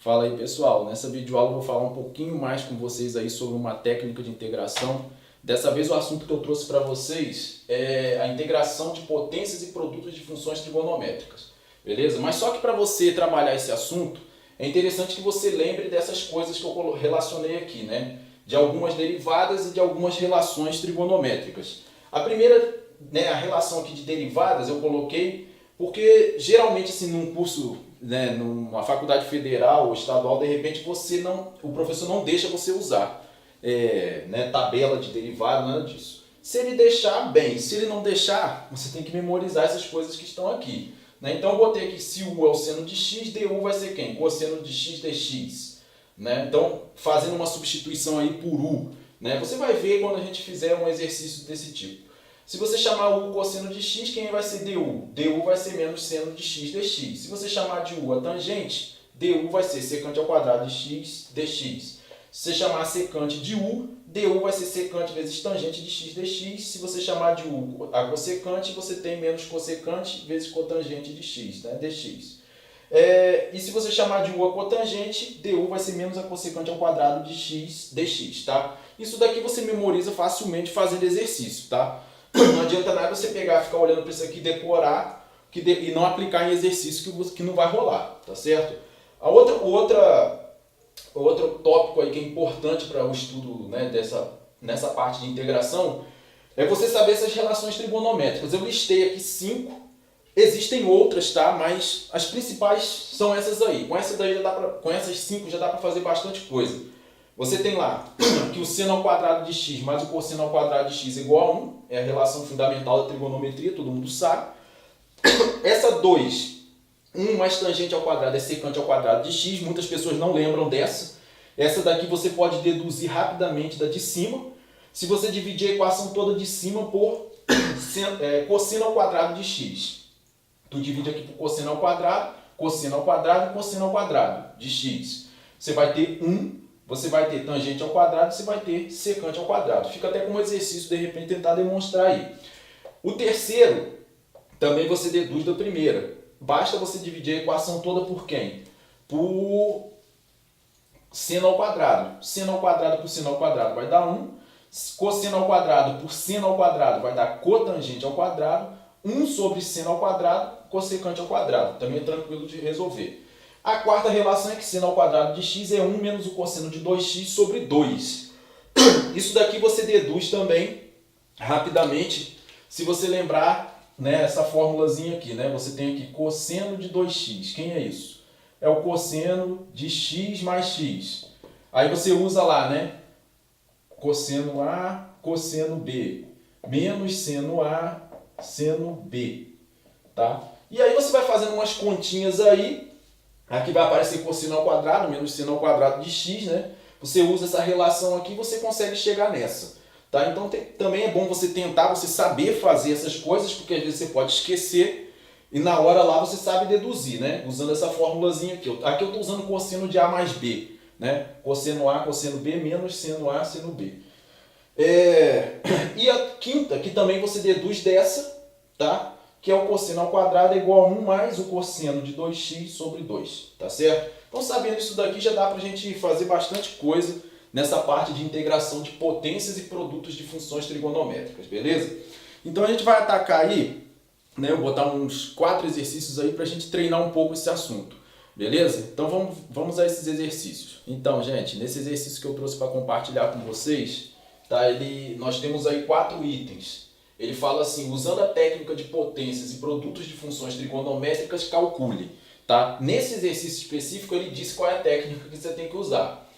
Fala aí pessoal, nessa videoaula eu vou falar um pouquinho mais com vocês aí sobre uma técnica de integração. Dessa vez o assunto que eu trouxe para vocês é a integração de potências e produtos de funções trigonométricas, beleza? Mas só que para você trabalhar esse assunto é interessante que você lembre dessas coisas que eu relacionei aqui, né? De algumas derivadas e de algumas relações trigonométricas. A primeira, né, a relação aqui de derivadas eu coloquei porque geralmente assim num curso, né, numa faculdade federal ou estadual, de repente o professor não deixa você usar né, tabela de derivada, nada disso. Se ele deixar, bem. Se ele não deixar, você tem que memorizar essas coisas que estão aqui, né? Então eu botei aqui, se u é o seno de x, du vai ser quem? Cosseno de x dx. Né? Então, fazendo uma substituição aí por u, né? Você vai ver quando a gente fizer um exercício desse tipo. Se você chamar u cosseno de x, quem vai ser du? Du vai ser menos seno de x dx. Se você chamar de u a tangente, du vai ser secante ao quadrado de x dx. Se você chamar a secante de u, du vai ser secante vezes tangente de x dx. Se você chamar de u a cossecante, você tem menos cossecante vezes cotangente de x, né? dx. E se você chamar de u a cotangente, du vai ser menos a cossecante ao quadrado de x dx, tá? Isso daqui você memoriza facilmente fazendo exercício, tá? Não adianta nada você pegar, ficar olhando para isso aqui, decorar e não aplicar em exercício que não vai rolar, tá certo? Outro tópico aí que é importante para o estudo, né, nessa parte de integração é você saber essas relações trigonométricas. Eu listei aqui 5, existem outras, tá? Mas as principais são essas aí. Com essas 5 já dá para fazer bastante coisa. Você tem lá que o seno ao quadrado de x mais o cosseno ao quadrado de x é igual a 1. É a relação fundamental da trigonometria, todo mundo sabe. Essa 2, 1 mais tangente ao quadrado é secante ao quadrado de x. Muitas pessoas não lembram dessa. Essa daqui você pode deduzir rapidamente da de cima. Se você dividir a equação toda de cima por cosseno ao quadrado de x. Tu divide aqui por cosseno ao quadrado e cosseno ao quadrado de x. Você vai ter 1. Você vai ter tangente ao quadrado, você vai ter secante ao quadrado. Fica até como exercício, de repente, tentar demonstrar aí. O terceiro, também você deduz da primeira. Basta você dividir a equação toda por quem? Por seno ao quadrado. Seno ao quadrado por seno ao quadrado vai dar 1. Cosseno ao quadrado por seno ao quadrado vai dar cotangente ao quadrado. 1 sobre seno ao quadrado, cossecante ao quadrado. Também é tranquilo de resolver. A quarta relação é que seno ao quadrado de x é 1 menos o cosseno de 2x sobre 2. Isso daqui você deduz também rapidamente, se você lembrar, né, essa formulazinha aqui. Né? Você tem aqui cosseno de 2x. Quem é isso? É o cosseno de x mais x. Aí você usa lá, né? Cosseno A, cosseno B. Menos seno A, seno B. Tá? E aí você vai fazendo umas continhas aí. Aqui vai aparecer cosseno ao quadrado, menos seno ao quadrado de x, né? Você usa essa relação aqui e você consegue chegar nessa. Tá? Então também é bom você tentar, você saber fazer essas coisas, porque às vezes você pode esquecer e na hora lá você sabe deduzir, né? Usando essa formulazinha aqui. Aqui eu estou usando cosseno de A mais B. Né? Cosseno A, cosseno B, menos seno A, seno B. E a quinta, que também você deduz dessa, tá? Que é o cosseno ao quadrado é igual a 1 mais o cosseno de 2x sobre 2, tá certo? Então, sabendo isso daqui, já dá pra gente fazer bastante coisa nessa parte de integração de potências e produtos de funções trigonométricas, beleza? Então, a gente vai atacar aí, né, eu vou botar uns 4 exercícios aí pra gente treinar um pouco esse assunto, beleza? Então, vamos a esses exercícios. Então, gente, nesse exercício que eu trouxe para compartilhar com vocês, tá, nós temos aí 4 itens. Ele fala assim, usando a técnica de potências e produtos de funções trigonométricas, calcule. Tá? Nesse exercício específico, ele diz qual é a técnica que você tem que usar.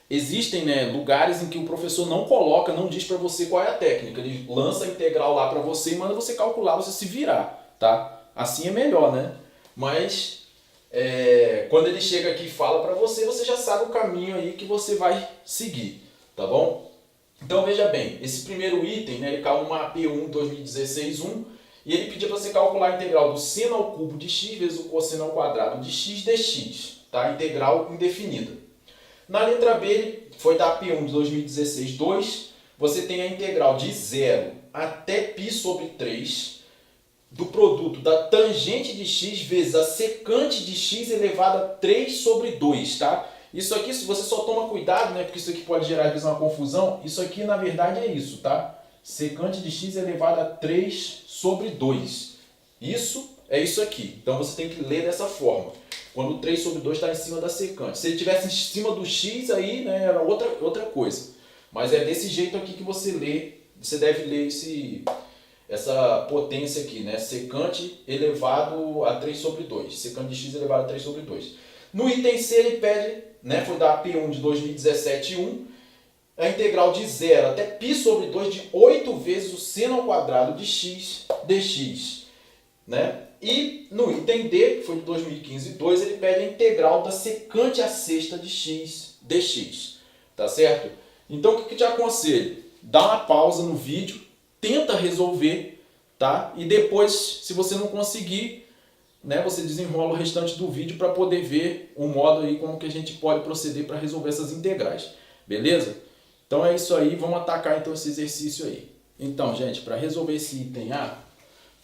Existem, né, lugares em que o professor não diz para você qual é a técnica. Ele lança a integral lá para você e manda você calcular, você se virar. Tá? Assim é melhor, né? Mas quando ele chega aqui e fala para você, você já sabe o caminho aí que você vai seguir. Tá bom? Então veja bem, esse primeiro item, né, ele caiu uma AP1 2016-1 e ele pedia para você calcular a integral do seno ao cubo de x vezes o cosseno ao quadrado de x dx, tá? Integral indefinida. Na letra B, ele foi da AP1 de 2016-2, você tem a integral de 0 até π sobre 3 do produto da tangente de x vezes a secante de x elevado a 3 sobre 2, tá? Isso aqui, se você só toma cuidado, né, porque isso aqui pode gerar às vezes uma confusão, isso aqui na verdade é isso, tá? Secante de x elevado a 3 sobre 2. Isso é isso aqui. Então você tem que ler dessa forma. Quando o 3 sobre 2 está em cima da secante. Se ele estivesse em cima do x, aí, né, era outra coisa. Mas é desse jeito aqui que você lê, você deve ler essa potência aqui, né? Secante elevado a 3 sobre 2. Secante de x elevado a 3 sobre 2. No item C ele pede, né, foi da P1 de 2017-1, a integral de 0 até π sobre 2 de 8 vezes o seno ao quadrado de x dx. Né? E no item D, que foi de 2015-2, ele pede a integral da secante à sexta de x dx. Tá certo? Então o que eu te aconselho? Dá uma pausa no vídeo, tenta resolver, tá? E depois, se você não conseguir, né, você desenrola o restante do vídeo para poder ver o modo aí como que a gente pode proceder para resolver essas integrais. Beleza? Então é isso aí, vamos atacar então esse exercício aí. Então, gente, para resolver esse item A,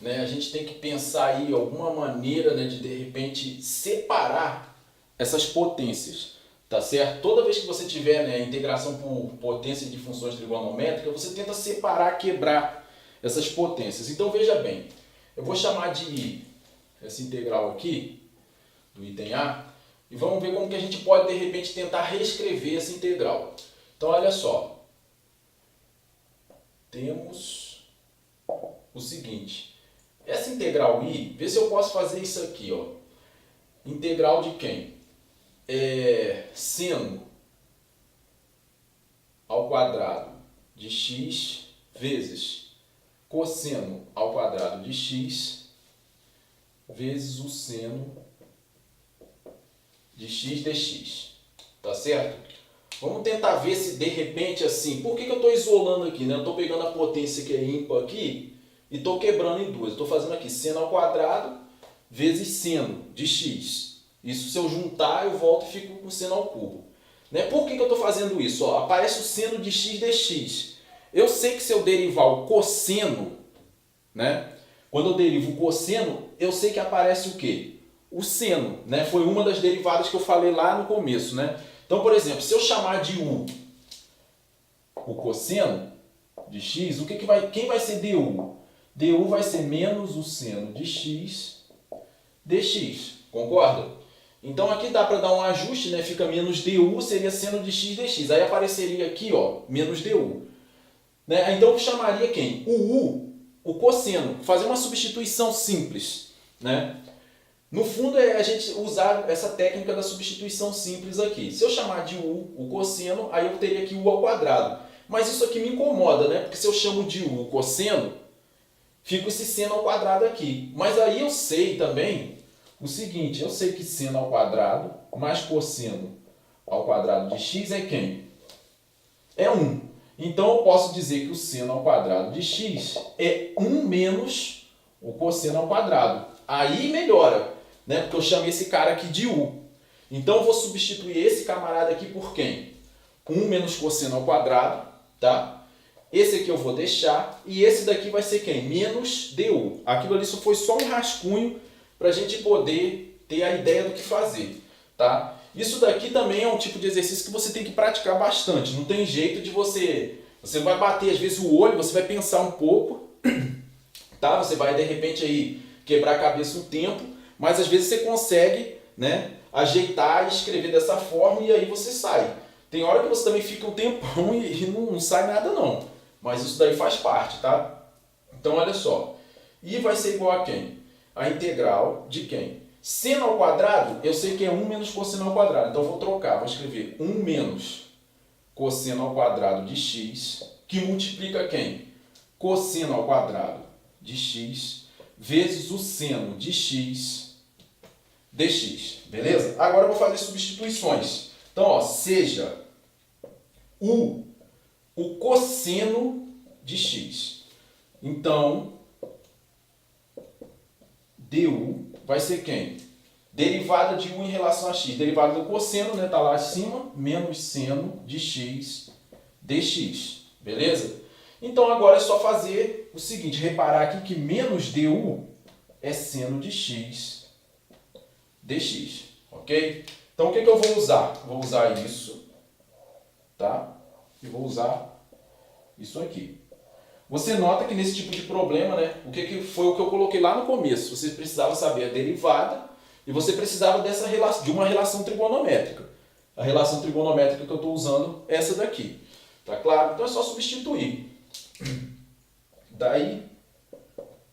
né, a gente tem que pensar aí alguma maneira, né, de repente separar essas potências, tá certo? Toda vez que você tiver, né, integração por potência de funções trigonométricas, você tenta separar, quebrar essas potências. Então veja bem, eu vou chamar de essa integral aqui do item A e vamos ver como que a gente pode de repente tentar reescrever essa integral. Então olha só, temos o seguinte. Essa integral I, vê se eu posso fazer isso aqui, ó. Integral de quem? Seno ao quadrado de x vezes cosseno ao quadrado de x vezes o seno de x dx. Tá certo? Vamos tentar ver se de repente assim... Por que eu estou isolando aqui, né? Eu estou pegando a potência que é ímpar aqui e estou quebrando em duas. Estou fazendo aqui seno ao quadrado vezes seno de x. Isso se eu juntar, eu volto e fico com seno ao cubo. Né? Por que eu estou fazendo isso? Ó, aparece o seno de x dx. Eu sei que se eu derivar o cosseno, né? Quando eu derivo o cosseno, eu sei que aparece o quê? O seno. Né? Foi uma das derivadas que eu falei lá no começo. Né? Então, por exemplo, se eu chamar de u o cosseno de x, quem vai ser du? Du vai ser menos o seno de x dx, concorda? Então aqui dá para dar um ajuste, né? Fica menos du, seria seno de x dx. Aí apareceria aqui, ó, menos du. Né? Então eu chamaria quem? O u, o cosseno. Fazer uma substituição simples. Né? No fundo é a gente usar essa técnica da substituição simples aqui. Se eu chamar de u o cosseno, aí eu teria aqui u ao quadrado. Mas isso aqui me incomoda, né? Porque se eu chamo de u o cosseno, fica esse seno ao quadrado aqui. Mas aí eu sei também o seguinte, eu sei que seno ao quadrado mais cosseno ao quadrado de x é quem? É 1. Então eu posso dizer que o seno ao quadrado de x é 1 menos o cosseno ao quadrado. Aí melhora, né? Porque eu chamei esse cara aqui de u. Então eu vou substituir esse camarada aqui por quem? 1 menos cosseno ao quadrado, tá? Esse aqui eu vou deixar, e esse daqui vai ser quem? Menos du. Aquilo ali só foi só um rascunho para a gente poder ter a ideia do que fazer. Tá? Isso daqui também é um tipo de exercício que você tem que praticar bastante. Não tem jeito de você vai bater às vezes o olho, você vai pensar um pouco, tá? Você vai de repente aí quebrar a cabeça um tempo, mas às vezes você consegue, né, ajeitar e escrever dessa forma e aí você sai. Tem hora que você também fica um tempão e não sai nada não. Mas isso daí faz parte, tá? Então, olha só. I vai ser igual a quem? A integral de quem? Seno ao quadrado, eu sei que é 1 menos cosseno ao quadrado. Então, eu vou trocar. Vou escrever 1 menos cosseno ao quadrado de x, que multiplica quem? Cosseno ao quadrado de x, vezes o seno de x dx. Beleza? Agora, eu vou fazer substituições. Então, ó, seja o cosseno de x. Então, du vai ser quem? Derivada de u em relação a x. Derivada do cosseno, né? Tá lá acima, menos seno de x dx. Beleza? Então, agora é só fazer o seguinte, reparar aqui que menos du é seno de x dx, ok? Então, o que eu vou usar? Vou usar isso, tá? E vou usar isso aqui. Você nota que nesse tipo de problema, né, que foi o que eu coloquei lá no começo? Você precisava saber a derivada e você precisava de uma relação trigonométrica. A relação trigonométrica que eu estou usando é essa daqui. Tá claro? Então é só substituir. Daí,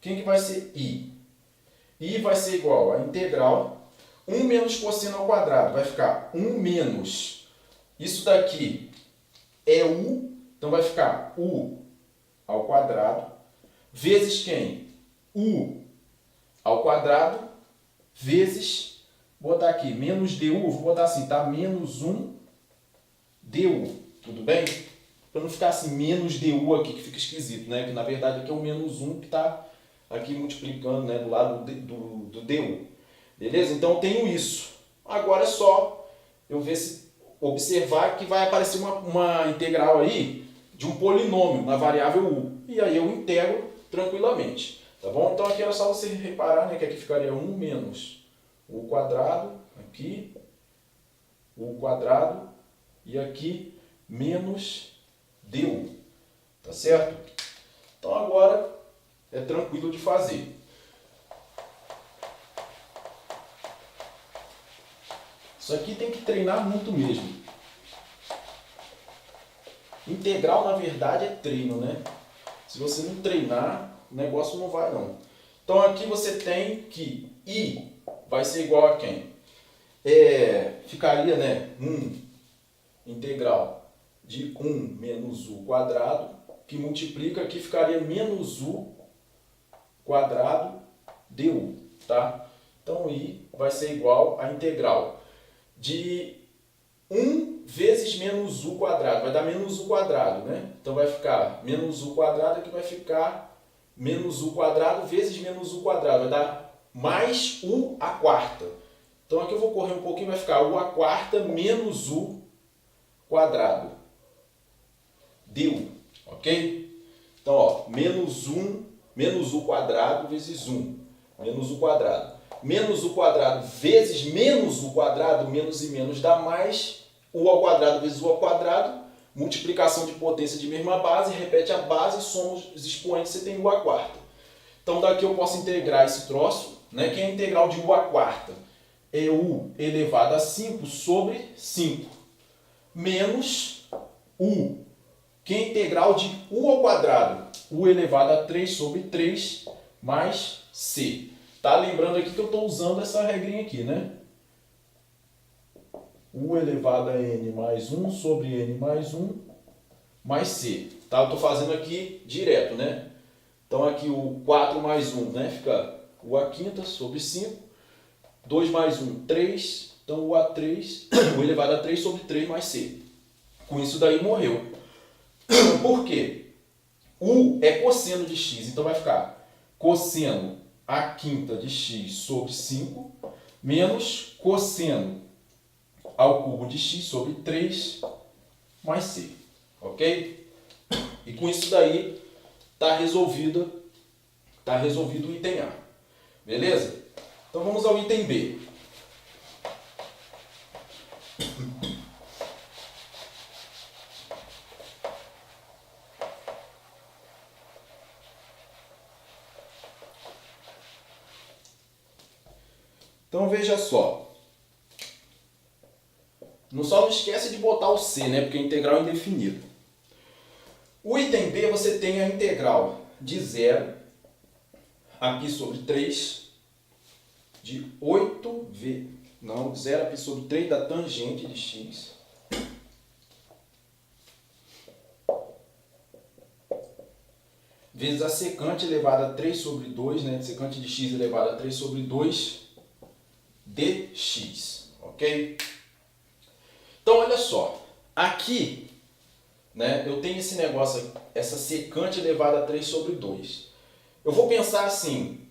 quem que vai ser I? I vai ser igual a integral 1 menos cosseno ao quadrado. Vai ficar 1 menos. Isso daqui é U, então vai ficar U ao quadrado, vezes quem? U ao quadrado, vezes, vou botar aqui, menos DU, vou botar assim, tá? Menos 1 DU, tudo bem? Para não ficar assim, menos DU aqui, que fica esquisito, né? Que na verdade aqui é o menos 1 que está aqui multiplicando, né? Do lado do DU. Beleza? Então eu tenho isso. Agora é só eu observar que vai aparecer uma integral aí de um polinômio na variável u. E aí eu integro tranquilamente. Tá bom? Então aqui era só você reparar, né, que aqui ficaria 1 menos u quadrado, aqui, u quadrado, e aqui menos du. Tá certo? Então agora é tranquilo de fazer. Isso aqui tem que treinar muito mesmo. Integral, na verdade, é treino, né? Se você não treinar, o negócio não vai, não. Então, aqui você tem que I vai ser igual a quem? Ficaria, né, 1 integral de 1 menos u quadrado, que multiplica, aqui ficaria menos u quadrado du, tá? Então, I vai ser igual a integral de 1 vezes menos u quadrado, vai dar menos u quadrado, né? Então vai ficar menos u quadrado, aqui vai ficar menos u quadrado vezes menos u quadrado, vai dar mais u à quarta. Então aqui eu vou correr um pouquinho, vai ficar u à quarta menos u quadrado du, ok? Então, ó, menos u quadrado vezes 1, menos u quadrado. Menos u quadrado vezes menos u quadrado, menos e menos dá mais u ao quadrado vezes u ao quadrado, multiplicação de potência de mesma base, repete a base, soma os expoentes, você tem u à quarta. Então daqui eu posso integrar esse troço, né, que é a integral de u à quarta. É u elevado a 5 sobre 5, menos u, que é a integral de u ao quadrado, u elevado a 3 sobre 3, mais c. Tá? Lembrando aqui que eu estou usando essa regrinha aqui, né? U elevado a n mais 1 sobre n mais 1 mais c. Tá? Eu estou fazendo aqui direto, né? Então aqui o 4 mais 1, né? Fica u à quinta sobre 5. 2 mais 1, 3. Então u a 3, u elevado a 3 sobre 3 mais c. Com isso daí morreu. Por quê? U é cosseno de x, então vai ficar cosseno a quinta de x sobre 5 menos cosseno ao cubo de x sobre 3 mais c. Ok? E com isso daí está resolvido o item A. Beleza? Então vamos ao item B. Então veja só. Só não esquece de botar o c, né? Porque a integral é indefinida. O item B você tem a integral de 0 aqui sobre 3 de 8 não, 0 aqui sobre 3 da tangente de x vezes a secante elevada a 3 sobre 2, né? Secante de x elevado a 3 sobre 2 dx, ok? Então, olha só, aqui, né, eu tenho esse negócio, essa secante elevada a 3 sobre 2. Eu vou pensar assim,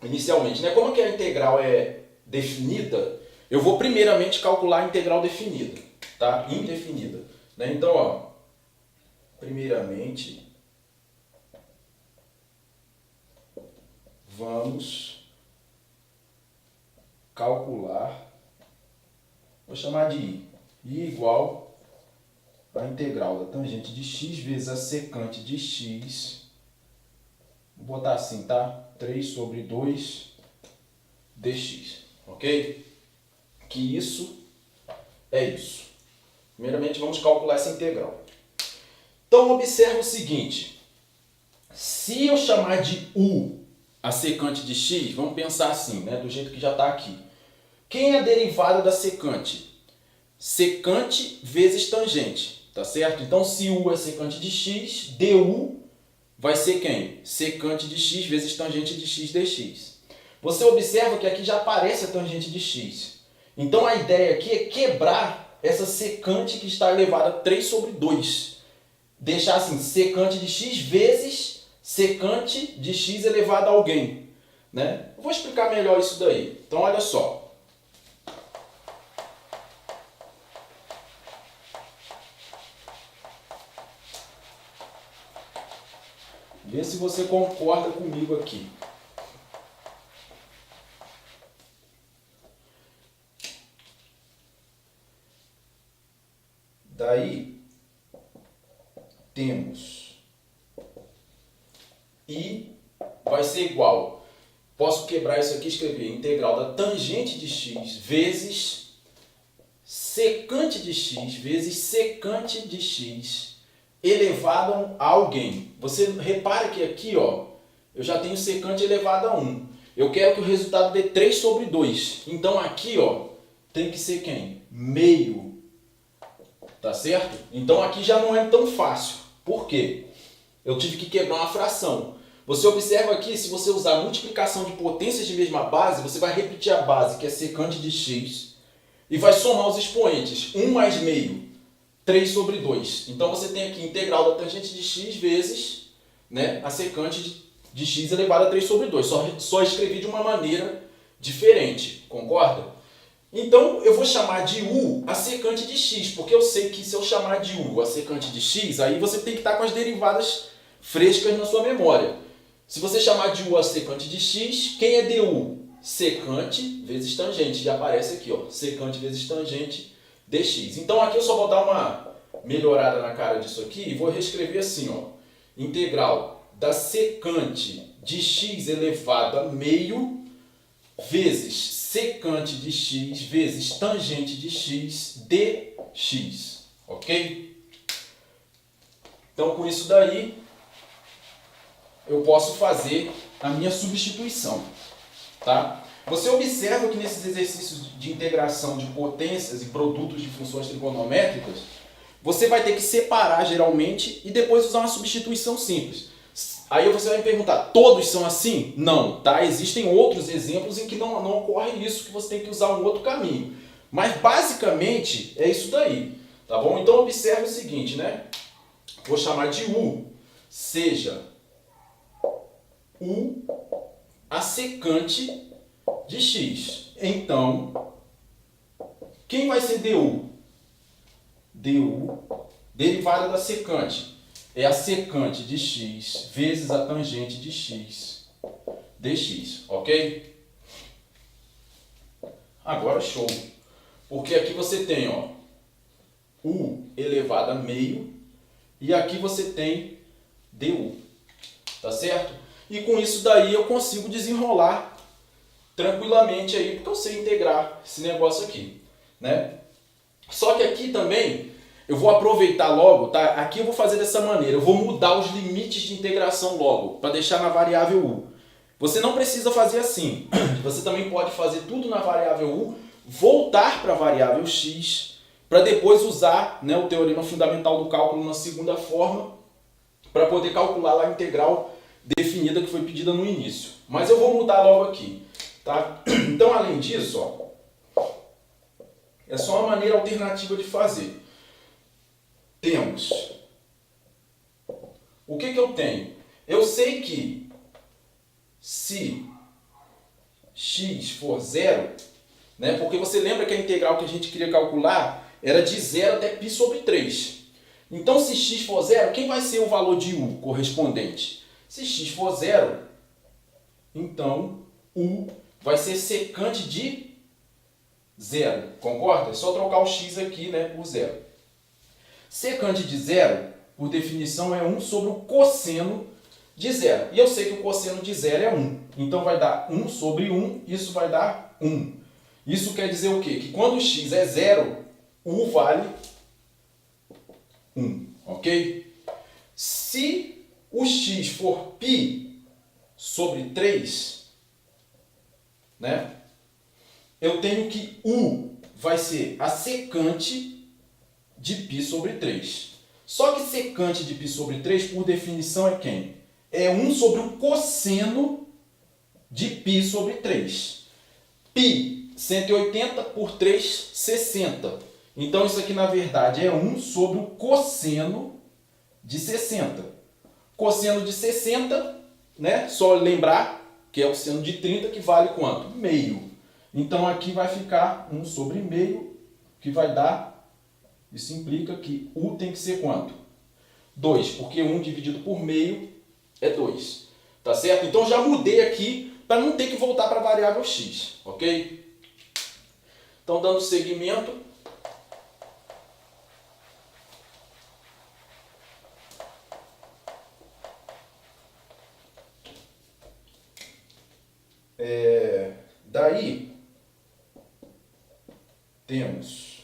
inicialmente, né, como que a integral é definida, eu vou primeiramente calcular a integral definida, tá? Indefinida. Né? Então, ó, primeiramente, vamos calcular, vou chamar de I igual a integral da tangente de x vezes a secante de x, vou botar assim, tá? 3 sobre 2 dx, ok? Que isso é isso. Primeiramente, vamos calcular essa integral. Então, observe o seguinte. Se eu chamar de u a secante de x, vamos pensar assim, né, do jeito que já está aqui. Quem é a derivada da secante? Secante vezes tangente, tá certo? Então, se u é secante de x, du vai ser quem? Secante de x vezes tangente de x dx. Você observa que aqui já aparece a tangente de x. Então, a ideia aqui é quebrar essa secante que está elevada a 3 sobre 2. Deixar assim, secante de x vezes secante de x elevado a alguém, né? Eu vou explicar melhor isso daí. Então, olha só. Vê se você concorda comigo aqui. Daí, temos I vai ser igual. Posso quebrar isso aqui e escrever integral da tangente de x vezes secante de x vezes secante de x elevado a alguém. Você repara que aqui, ó, eu já tenho secante elevado a 1. Eu quero que o resultado dê 3 sobre 2. Então aqui, ó, tem que ser quem? Meio. Tá certo? Então aqui já não é tão fácil. Por quê? Eu tive que quebrar uma fração. Você observa aqui, se você usar multiplicação de potências de mesma base, você vai repetir a base, que é secante de x, e vai somar os expoentes. 1 mais meio, 3 sobre 2. Então você tem aqui integral da tangente de x vezes, né, a secante de x elevado a 3 sobre 2. Só escrevi de uma maneira diferente. Concorda? Então, eu vou chamar de u a secante de x, porque eu sei que se eu chamar de u a secante de x, aí você tem que estar com as derivadas frescas na sua memória. Se você chamar de u a secante de x, quem é du? Secante vezes tangente. Já aparece aqui, ó, secante vezes tangente dx. Então, aqui eu só vou dar uma melhorada na cara disso aqui e vou reescrever assim, ó, integral da secante de x elevado a meio vezes secante de x vezes tangente de x dx, ok? Então, com isso daí, eu posso fazer a minha substituição, tá? Você observa que nesses exercícios de integração de potências e produtos de funções trigonométricas, você vai ter que separar geralmente e depois usar uma substituição simples. Aí você vai me perguntar, todos são assim? Não, tá? Existem outros exemplos em que não ocorre isso, que você tem que usar um outro caminho. Mas basicamente é isso daí, tá bom? Então observe o seguinte, né? Vou chamar de u, seja u a secante de x. Então, quem vai ser du? Du, derivada da secante, é a secante de x vezes a tangente de x dx, ok? Agora show, porque aqui você tem, ó, u elevado a meio e aqui você tem du, tá certo? E com isso daí eu consigo desenrolar tranquilamente aí, porque eu sei integrar esse negócio aqui, né? Só que aqui também eu vou aproveitar logo, tá? Aqui eu vou fazer dessa maneira, eu vou mudar os limites de integração logo, para deixar na variável u. Você não precisa fazer assim, você também pode fazer tudo na variável u, voltar para a variável x, para depois usar, né, o teorema fundamental do cálculo na segunda forma, para poder calcular lá a integral definida que foi pedida no início. Mas eu vou mudar logo aqui, tá? Então, além disso, ó, é só uma maneira alternativa de fazer. Temos. O que eu tenho? Eu sei que se x for zero, né, porque você lembra que a integral que a gente queria calcular era de 0 até π sobre 3. Então, se x for zero, quem vai ser o valor de u correspondente? Se x for zero, então u vai ser secante de zero. Concorda? É só trocar o x aqui, né, por zero. Secante de zero, por definição, é 1 sobre o cosseno de zero. E eu sei que o cosseno de zero é 1. Então vai dar 1 sobre 1, isso vai dar 1. Isso quer dizer o quê? Que quando o x é zero, u vale 1. Ok? Se o x for π sobre 3, né, eu tenho que u vai ser a secante de π sobre 3. Só que secante de π sobre 3, por definição, é quem? É 1 sobre o cosseno de π sobre 3. Π, 180 por 3, 60. Então, isso aqui, na verdade, é 1 sobre o cosseno de 60. Cosseno de 60, né? Só lembrar que é o seno de 30, que vale quanto? Meio. Então, aqui vai ficar 1 sobre meio, que vai dar... Isso implica que u tem que ser quanto? 2, porque 1 dividido por meio é 2. Tá certo? Então, já mudei aqui para não ter que voltar para a variável x. Ok? Então, dando seguimento... Daí, temos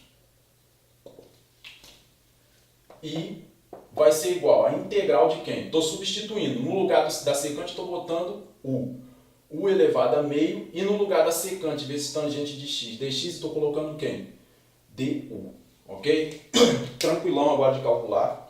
I vai ser igual a integral de quem? Estou substituindo. No lugar da secante, estou botando U. U elevado a meio. E no lugar da secante vezes tangente de x dx, estou colocando quem? Du. Ok? Tranquilão agora de calcular.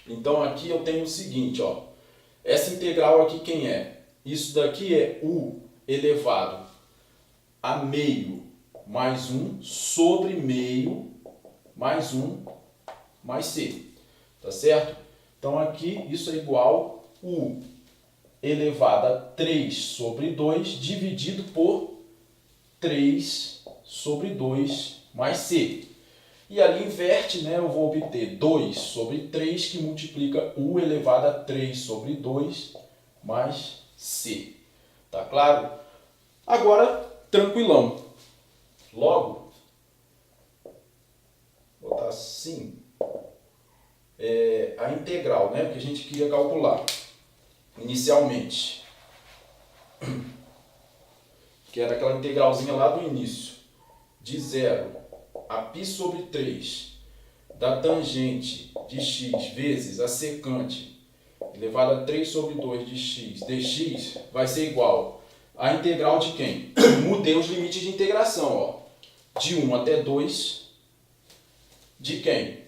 Então aqui eu tenho o seguinte, ó. Essa integral aqui quem é? Isso daqui é u elevado a meio mais 1 sobre meio mais 1 mais c. Tá certo? Então aqui isso é igual a u elevado a 3 sobre 2 dividido por 3 sobre 2 mais c. E ali inverte, né? Eu vou obter 2 sobre 3, que multiplica u elevado a 3 sobre 2 mais c. Tá claro? Agora, tranquilão. Logo, vou botar assim, a integral, né? Que a gente queria calcular inicialmente. Que era aquela integralzinha lá do início. De 0 a π sobre 3 da tangente de x vezes a secante elevado a 3 sobre 2 de x dx vai ser igual a integral de quem? Mudei os limites de integração, ó. De 1 até 2 de quem?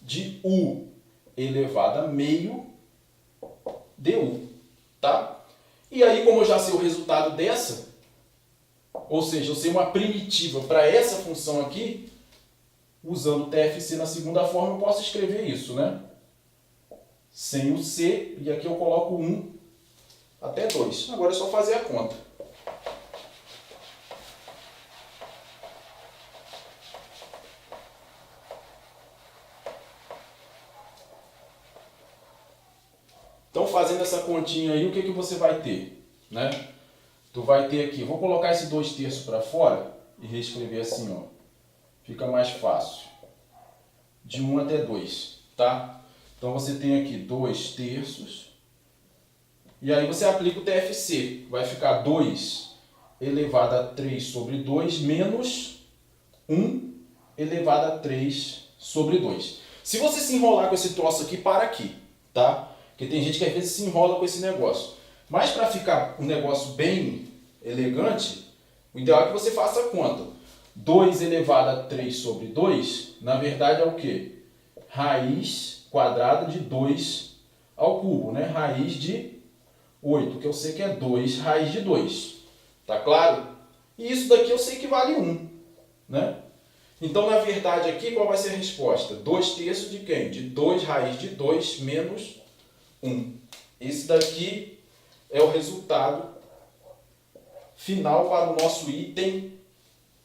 De u elevado a meio du, tá? E aí, como eu já sei o resultado dessa, ou seja, eu sei uma primitiva para essa função aqui, usando o TFC na segunda forma, eu posso escrever isso, né? Sem o C, e aqui eu coloco 1 até 2. Agora é só fazer a conta. Então, fazendo essa continha aí, o que você vai ter? Né? Tu vai ter aqui, vou colocar esse 2/3 para fora e reescrever assim, ó. Fica mais fácil. De 1 até 2, tá? Então você tem aqui 2/3. E aí você aplica o TFC. Vai ficar 2 elevado a 3 sobre 2 menos 1 elevado a 3 sobre 2. Se você se enrolar com esse troço aqui, para aqui, tá? Porque tem gente que às vezes se enrola com esse negócio. Mas para ficar um negócio bem elegante, o ideal é que você faça a conta. 2 elevado a 3 sobre 2, na verdade é o quê? Raiz quadrada de 2 ao cubo, né? Raiz de 8, que eu sei que é 2 raiz de 2. Tá claro? E isso daqui eu sei que vale 1, né? Então, na verdade, aqui qual vai ser a resposta? 2/3 de quem? De 2 raiz de 2 menos 1. Esse daqui é o resultado final para o nosso item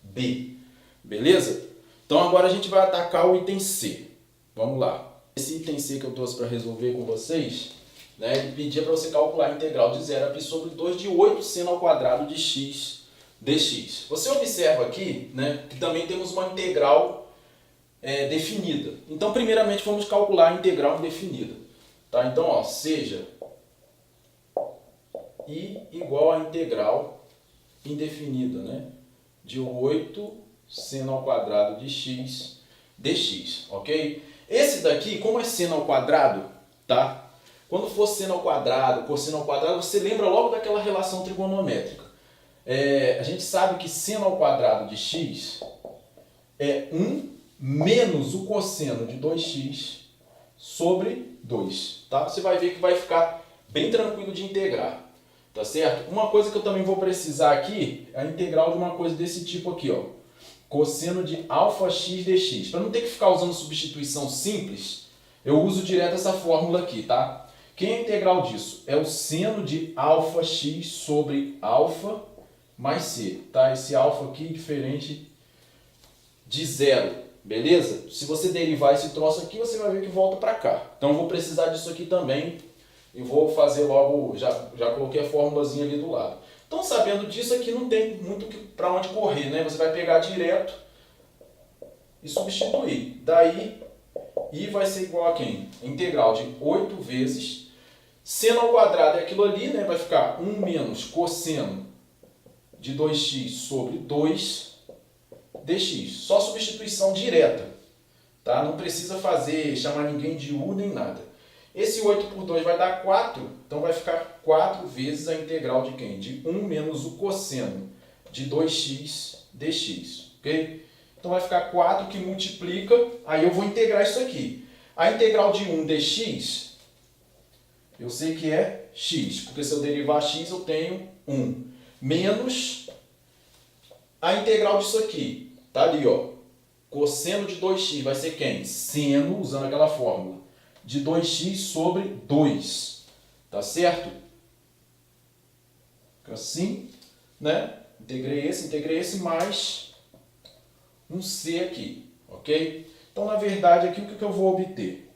B. Beleza? Então agora a gente vai atacar o item C. Vamos lá. Esse item C que eu trouxe para resolver com vocês, né, ele pedia para você calcular a integral de 0 a π sobre 2 de 8 seno ao quadrado de x dx. Você observa aqui, né, que também temos uma integral definida. Então, primeiramente, vamos calcular a integral indefinida. Tá? Então, ó, seja I igual a integral indefinida, né, de 8 seno ao quadrado de x dx, ok? Esse daqui, como é seno ao quadrado, tá? Quando for seno ao quadrado, cosseno ao quadrado, você lembra logo daquela relação trigonométrica. A gente sabe que seno ao quadrado de x é 1 menos o cosseno de 2x sobre 2. Tá? Você vai ver que vai ficar bem tranquilo de integrar. Tá certo? Uma coisa que eu também vou precisar aqui é a integral de uma coisa desse tipo aqui, ó. Cosseno de alfa x dx. Para não ter que ficar usando substituição simples, eu uso direto essa fórmula aqui, tá? Quem é a integral disso? É o seno de alfa x sobre alfa mais c, tá? Esse alfa aqui é diferente de zero, beleza? Se você derivar esse troço aqui, você vai ver que volta para cá. Então eu vou precisar disso aqui também e vou fazer logo, já coloquei a formulazinha ali do lado. Então, sabendo disso aqui, não tem muito para onde correr, né? Você vai pegar direto e substituir. Daí, I vai ser igual a quem? Integral de 8 vezes seno ao quadrado é aquilo ali, né? Vai ficar 1 menos cosseno de 2x sobre 2 dx. Só substituição direta, tá? Não precisa chamar ninguém de U nem nada. Esse 8 por 2 vai dar 4, então vai ficar 4 vezes a integral de quem? De 1 menos o cosseno de 2x dx, ok? Então vai ficar 4 que multiplica, aí eu vou integrar isso aqui. A integral de 1 dx, eu sei que é x, porque se eu derivar x eu tenho 1, menos a integral disso aqui, tá ali, ó. Cosseno de 2x vai ser quem? Seno, usando aquela fórmula, de 2x sobre 2, tá certo? Assim, né? Integrei esse, mais um c aqui, ok? Então, na verdade, aqui o que eu vou obter?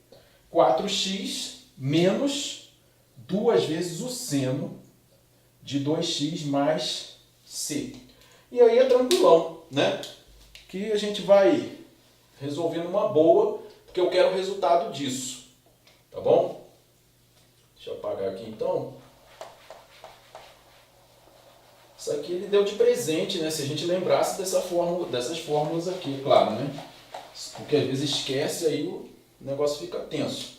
4x menos 2 vezes o seno de 2x mais c. E aí é tranquilão, né? Que a gente vai resolvendo uma boa, porque eu quero o resultado disso. Tá bom? Deixa eu apagar aqui então. Isso aqui ele deu de presente, né? Se a gente lembrasse dessas fórmulas aqui, claro, né? Porque às vezes esquece, aí o negócio fica tenso.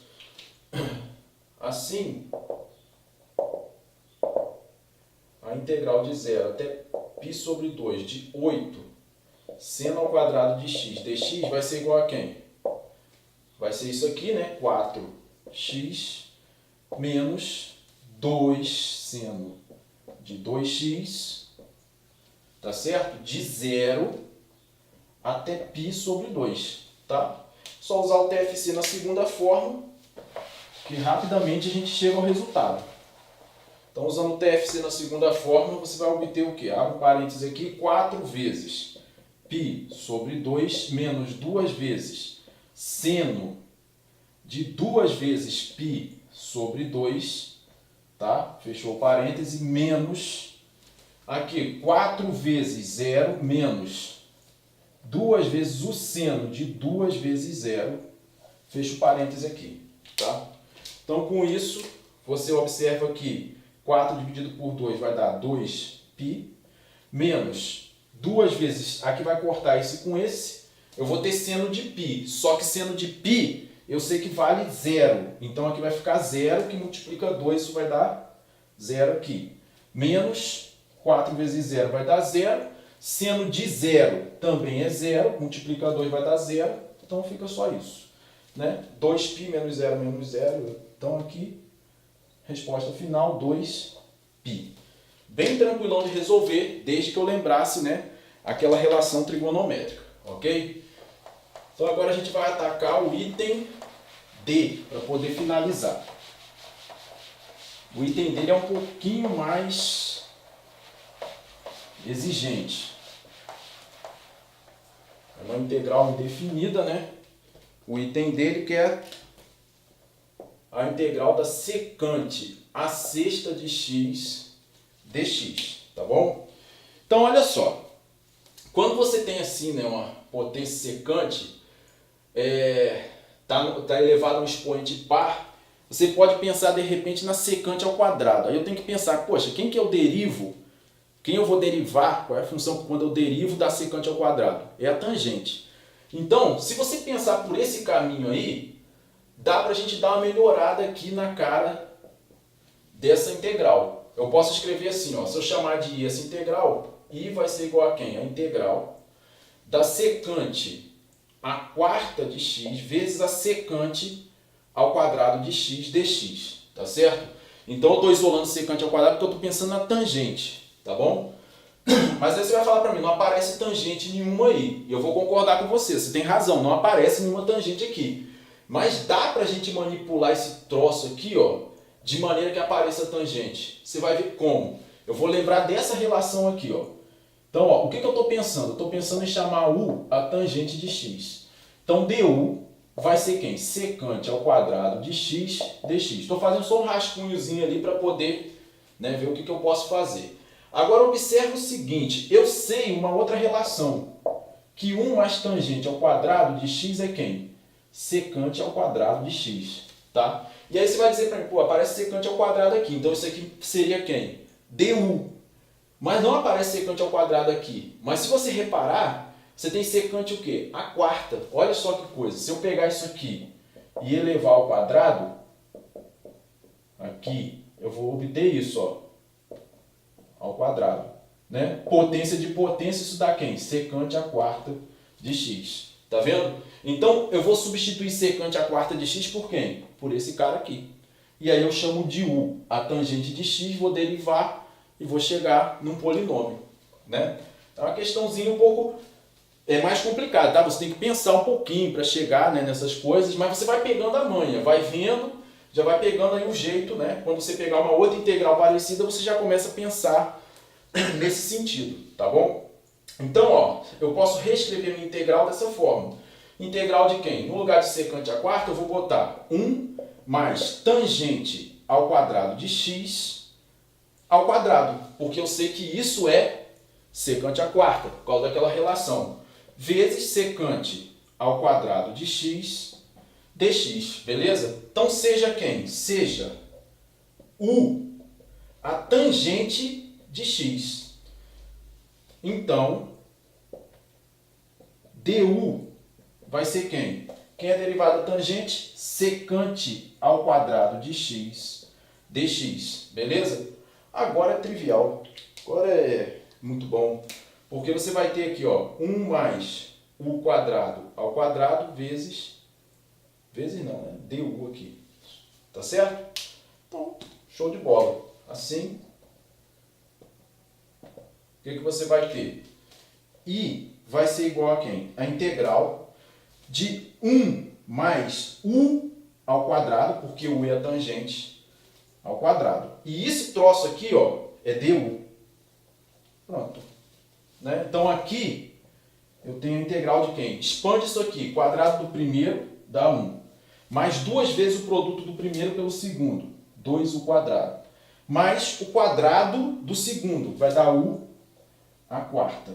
Assim, a integral de 0 até π sobre 2 de 8 seno ao quadrado de x dx vai ser igual a quem? Vai ser isso aqui, né? 4x menos 2 seno de 2x, tá certo? De 0 até π sobre 2, tá? Só usar o TFC na segunda forma, que rapidamente a gente chega ao resultado. Então, usando o TFC na segunda forma, você vai obter o quê? Abre um parênteses aqui, 4 vezes π sobre 2 menos 2 vezes seno de 2 vezes π sobre 2, tá? Fechou o parêntese, menos, aqui, 4 vezes 0 menos 2 vezes o seno de 2 vezes 0, fecha o parêntese aqui, tá? Então, com isso, você observa que 4 dividido por 2 vai dar 2π, menos 2 vezes, aqui vai cortar esse com esse, eu vou ter seno de π, só que seno de π eu sei que vale 0, então aqui vai ficar 0, que multiplica 2, isso vai dar 0 aqui. Menos 4 vezes 0 vai dar 0, seno de 0 também é 0, multiplica 2 vai dar 0, então fica só isso, né? 2π menos 0, então aqui, resposta final, 2π. Bem tranquilão de resolver, desde que eu lembrasse, né, aquela relação trigonométrica, ok? Então agora a gente vai atacar o item D, para poder finalizar. O item dele é um pouquinho mais exigente. É uma integral indefinida, né? o item dele, que é a integral da secante a sexta de x dx, tá bom? Então, olha só, quando você tem assim, né, uma potência secante, tá elevado a um expoente par, você pode pensar de repente na secante ao quadrado. Aí eu tenho que pensar, poxa, quem que eu derivo? Quem eu vou derivar? Qual é a função quando eu derivo da secante ao quadrado? É a tangente. Então, se você pensar por esse caminho aí, dá para a gente dar uma melhorada aqui na cara dessa integral. Eu posso escrever assim, ó, se eu chamar de I essa integral, I vai ser igual a quem? A integral da secante a quarta de x vezes a secante ao quadrado de x dx, tá certo? Então eu estou isolando secante ao quadrado porque eu estou pensando na tangente, tá bom? Mas aí você vai falar para mim, não aparece tangente nenhuma aí. E eu vou concordar com você, você tem razão, não aparece nenhuma tangente aqui. Mas dá para a gente manipular esse troço aqui, ó, de maneira que apareça tangente. Você vai ver como. Eu vou lembrar dessa relação aqui, ó. Então, ó, o que eu estou pensando? Eu estou pensando em chamar U a tangente de x. Então, du vai ser quem? Secante ao quadrado de x dx. Estou fazendo só um rascunhozinho ali para poder, né, ver o que eu posso fazer. Agora, observe o seguinte. Eu sei uma outra relação. Que 1 mais tangente ao quadrado de x é quem? Secante ao quadrado de x. Tá? E aí você vai dizer para mim, pô, aparece secante ao quadrado aqui. Então, isso aqui seria quem? Du. Mas não aparece secante ao quadrado aqui. Mas se você reparar, você tem secante o quê? A quarta. Olha só que coisa. Se eu pegar isso aqui e elevar ao quadrado, aqui, eu vou obter isso, ó, ao quadrado. Né? Potência de potência, isso dá quem? Secante a quarta de x. Tá vendo? Então, eu vou substituir secante a quarta de x por quem? Por esse cara aqui. E aí eu chamo de u a tangente de x, vou derivar e vou chegar num polinômio, né? É uma questãozinha um pouco mais complicada, tá? Você tem que pensar um pouquinho para chegar, né, nessas coisas, mas você vai pegando a manha, vai vendo, já vai pegando aí o jeito, né? Quando você pegar uma outra integral parecida, você já começa a pensar nesse sentido, tá bom? Então, ó, eu posso reescrever minha integral dessa forma. Integral de quem? No lugar de secante a quarta, eu vou botar 1 mais tangente ao quadrado de x ao quadrado, porque eu sei que isso é secante à quarta, por causa daquela relação, vezes secante ao quadrado de x dx, beleza? Então seja quem? Seja u a tangente de x. Então, du vai ser quem? Quem é derivada da tangente? Secante ao quadrado de x dx, beleza? Agora é trivial, agora é muito bom, porque você vai ter aqui, ó, 1 mais u quadrado ao quadrado vezes não, né? Du aqui, tá certo? Então, show de bola. Assim, o que você vai ter? I vai ser igual a quem? A integral de 1 mais u ao quadrado, porque u é a tangente, ao quadrado. E esse troço aqui, ó, é du. Pronto. Né? Então aqui eu tenho a integral de quem? Expande isso aqui. Quadrado do primeiro dá 1. Mais duas vezes o produto do primeiro pelo segundo. 2u quadrado. Mais o quadrado do segundo. Vai dar u a quarta.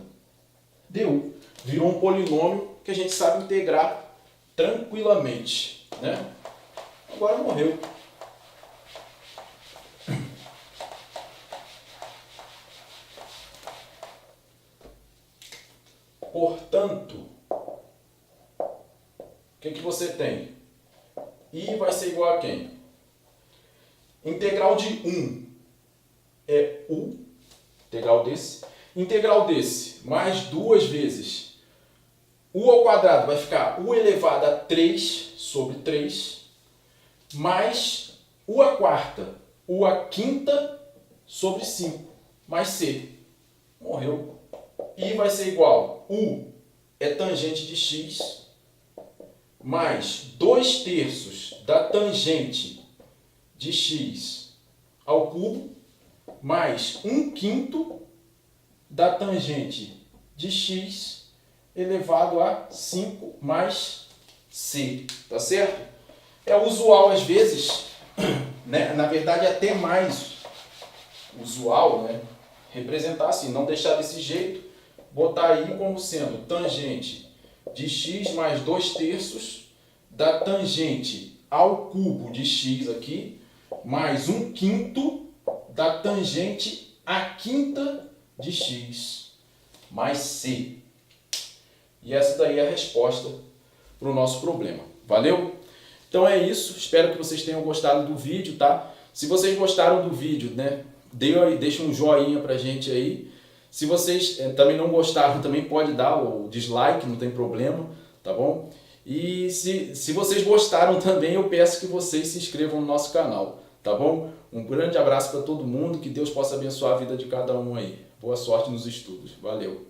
Du. Virou um polinômio que a gente sabe integrar tranquilamente. Né? Agora morreu. Portanto, o que você tem? I vai ser igual a quem? Integral de 1 é u, integral desse. Integral desse mais duas vezes u ao quadrado vai ficar u elevado a 3 sobre 3, mais u a quarta, u a quinta sobre 5, mais c. Morreu. I vai ser igual, u é tangente de x, mais 2/3 da tangente de x ao cubo, mais 1/5 da tangente de x elevado a 5 mais C, tá certo? É usual às vezes, né? Na verdade é até mais usual, né? Representar assim, não deixar desse jeito, botar aí como sendo tangente de x mais 2/3 da tangente ao cubo de x aqui, mais 1/5 da tangente à quinta de x, mais c. E essa daí é a resposta para o nosso problema. Valeu? Então é isso, espero que vocês tenham gostado do vídeo, tá? Se vocês gostaram do vídeo, né, deixa um joinha pra gente aí. Se vocês também não gostaram, também pode dar o dislike, não tem problema, tá bom? E se vocês gostaram também, eu peço que vocês se inscrevam no nosso canal, tá bom? Um grande abraço para todo mundo, que Deus possa abençoar a vida de cada um aí. Boa sorte nos estudos. Valeu!